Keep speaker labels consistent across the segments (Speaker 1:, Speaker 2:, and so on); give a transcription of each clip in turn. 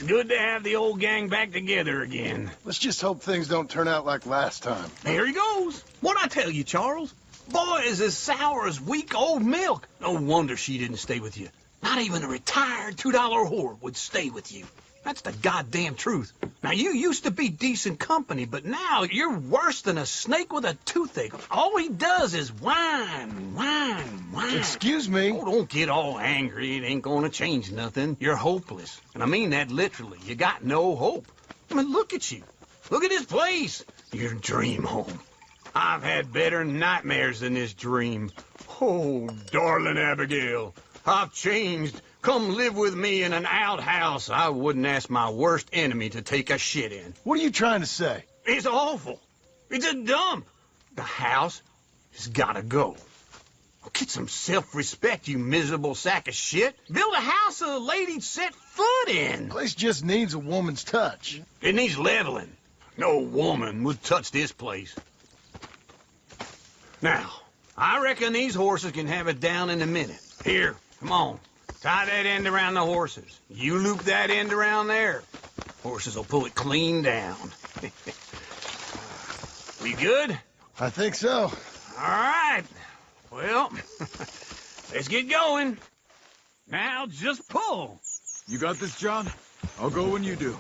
Speaker 1: Good to have the old gang back together again.
Speaker 2: Let's just hope things don't turn out like last time.
Speaker 1: There he goes. What'd I tell you, Charles? Boy is as sour as weak old milk. No wonder she didn't stay with you. Not even a retired $2 whore would stay with you. That's the goddamn truth. Now, you used to be decent company, but now you're worse than a snake with a toothache. All he does is whine, whine, whine.
Speaker 2: Excuse me?
Speaker 1: Oh, don't get all angry. It ain't gonna change nothing. You're hopeless. And I mean that literally. You got no hope. I mean, look at you. Look at this place. Your dream home. I've had better nightmares than this dream. Oh, darling Abigail, I've changed. Come live with me in an outhouse I wouldn't ask my worst enemy to take a shit in.
Speaker 2: What are you trying to say?
Speaker 1: It's awful. It's a dump. The house has gotta go. Oh, get some self-respect, you miserable sack of shit. Build a house a lady'd set foot in.
Speaker 2: The place just needs a woman's touch.
Speaker 1: It needs leveling. No woman would touch this place. Now, I reckon these horses can have it down in a minute. Here, come on. Tie that end around the horses. You loop that end around there. Horses will pull it clean down. We good?
Speaker 2: I think so.
Speaker 1: All right. Well, let's get going. Now just pull.
Speaker 3: You got this, John? I'll go when you do.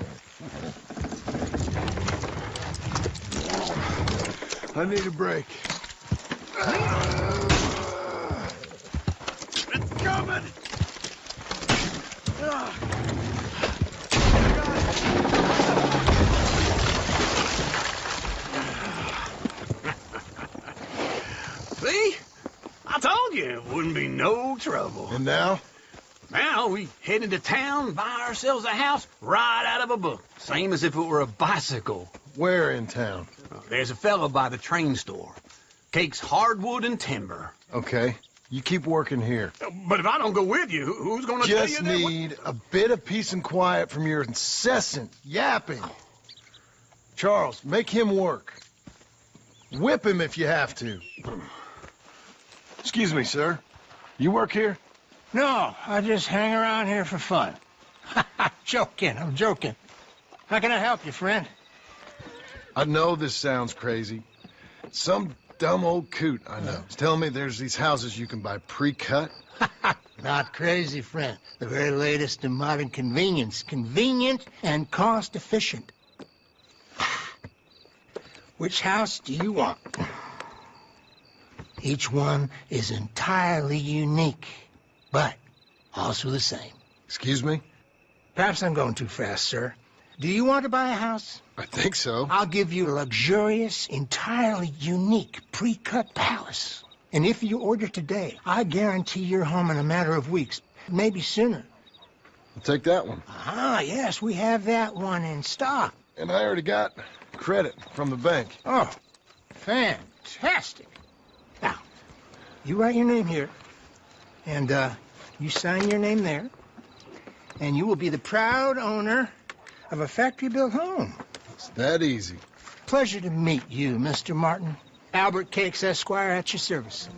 Speaker 2: I need a break.
Speaker 1: It's coming. See? I told you it wouldn't be no trouble.
Speaker 2: And now?
Speaker 1: Now we head into town, buy ourselves a house right out of a book. Same as if it were a bicycle.
Speaker 2: Where in town?
Speaker 1: There's a fellow by the train store. Cakes hardwood and timber.
Speaker 2: Okay. You keep working here.
Speaker 1: But if I don't go with you, who's gonna tell you
Speaker 2: Just
Speaker 1: that?
Speaker 2: need a bit of peace and quiet from your incessant yapping. Charles, make him work. Whip him if you have to. Excuse me, sir. You work here?
Speaker 4: No, I just hang around here for fun. I'm joking. How can I help you, friend?
Speaker 2: I know this sounds crazy. Some dumb old coot I know is telling me there's these houses you can buy pre-cut.
Speaker 4: Not crazy, friend. The very latest in modern convenience. Convenient and cost-efficient. Which house do you want? Each one is entirely unique, but also the same.
Speaker 2: Excuse me?
Speaker 4: Perhaps I'm going too fast, sir. Do you want to buy a house?
Speaker 2: I think so.
Speaker 4: I'll give you a luxurious, entirely unique, pre-cut palace. And if you order today, I guarantee you're home in a matter of weeks, maybe sooner.
Speaker 2: I'll take that one.
Speaker 4: Ah, yes, we have that one in stock.
Speaker 2: And I already got credit from the bank.
Speaker 4: Oh, fantastic. Now, you write your name here, and you sign your name there, and you will be the proud owner of a factory-built home.
Speaker 2: It's that easy.
Speaker 4: Pleasure to meet you, Mr. Martin. Albert Cakes, Esquire, at your service.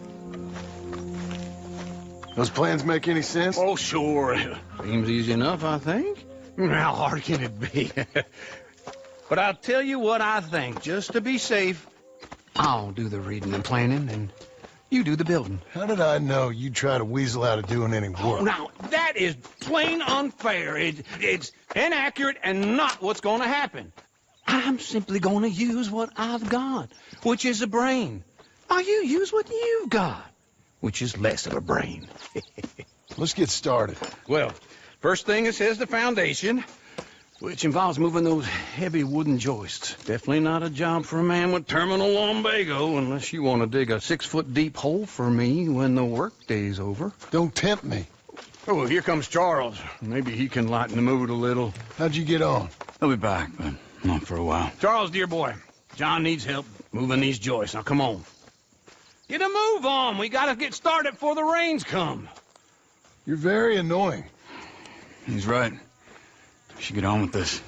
Speaker 2: Those plans make any sense?
Speaker 1: Oh, sure. Seems easy enough, I think. How hard can it be? But I'll tell you what I think, just to be safe. I'll do the reading and planning, and you do the building.
Speaker 2: How did I know you'd try to weasel out of doing any
Speaker 1: Oh,
Speaker 2: work?
Speaker 1: now, that is plain unfair. It's inaccurate and not what's going to happen. I'm simply going to use what I've got, which is a brain. Now, you use what you've got, which is less of a brain.
Speaker 2: Let's get started.
Speaker 1: Well, first thing it says the foundation, which involves moving those heavy wooden joists. Definitely not a job for a man with terminal lumbago, unless you want to dig a 6-foot deep hole for me when the workday's over.
Speaker 2: Don't tempt me.
Speaker 1: Oh, here comes Charles. Maybe he can lighten the mood a little.
Speaker 2: How'd you get on?
Speaker 3: I'll be back, but not for a while.
Speaker 1: Charles, dear boy, John needs help moving these joists. Now, come on. Get a move on. We gotta get started before the rains come.
Speaker 2: You're very annoying.
Speaker 3: He's right. We should get on with this.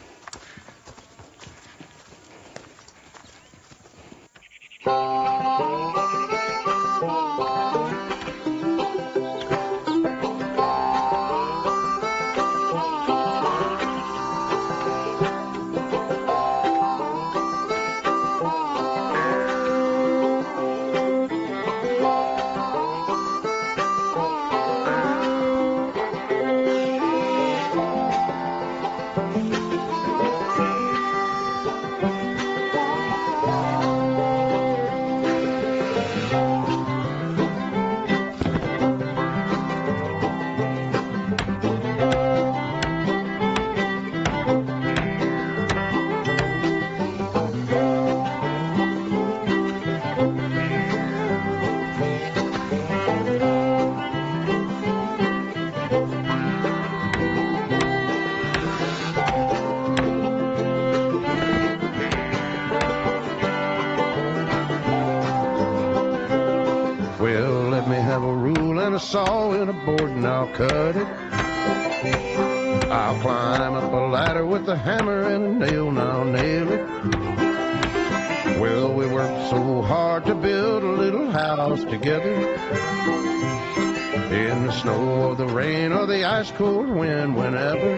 Speaker 5: saw in a board and I'll cut it. I'll climb up a ladder with a hammer and a nail and I'll nail it. Well, we worked so hard to build a little house together. In the snow or the rain or the ice cold wind, whenever.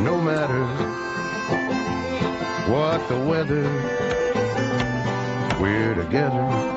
Speaker 5: No matter what the weather, we're together.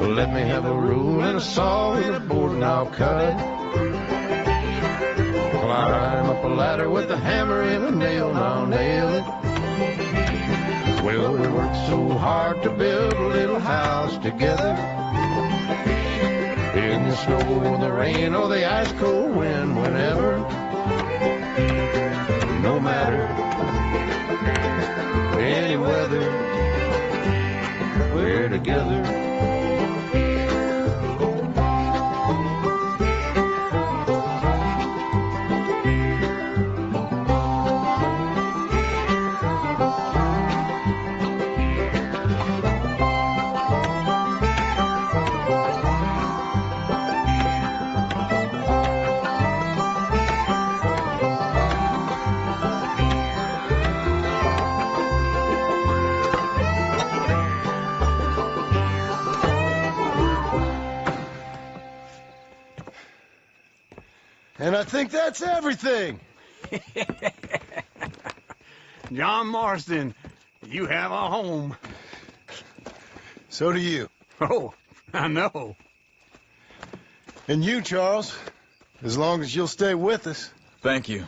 Speaker 5: Let me have a rule and a saw and a board and I'll cut. Climb up a ladder with a hammer and a nail and I'll nail it. Well, we worked so hard to build a little house together. In the snow or the rain or the ice cold wind, whenever. No matter any weather, we're together.
Speaker 2: And I think that's everything.
Speaker 1: John Marston, you have a home.
Speaker 2: So do you.
Speaker 1: Oh, I know.
Speaker 2: And you, Charles, as long as you'll stay with us.
Speaker 3: Thank you.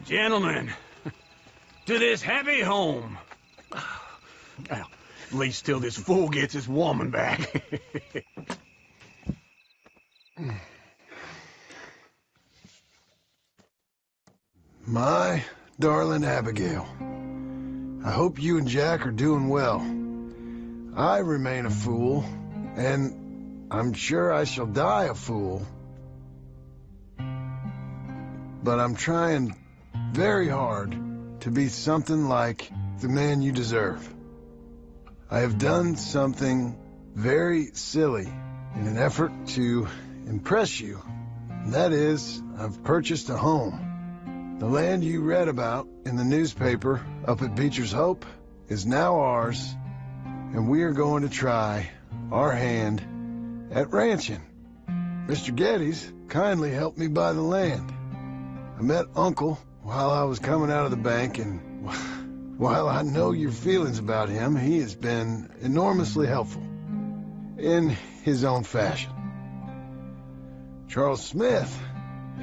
Speaker 1: Gentlemen, to this happy home. Well, at least till this fool gets his woman back.
Speaker 2: My darling Abigail, I hope you and Jack are doing well. I remain a fool, and I'm sure I shall die a fool. But I'm trying very hard to be something like the man you deserve. I have done something very silly in an effort to impress you. And that is, I've purchased a home. The land you read about in the newspaper up at Beecher's Hope is now ours, and we are going to try our hand at ranching. Mr. Geddes kindly helped me buy the land. I met Uncle while I was coming out of the bank, and while I know your feelings about him, he has been enormously helpful in his own fashion. Charles Smith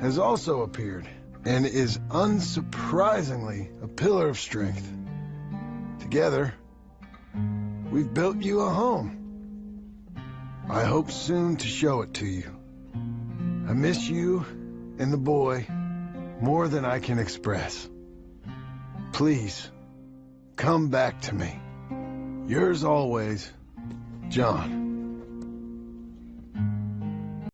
Speaker 2: has also appeared and is unsurprisingly a pillar of strength. Together, we've built you a home. I hope soon to show it to you. I miss you and the boy more than I can express. Please, come back to me. Yours always, John.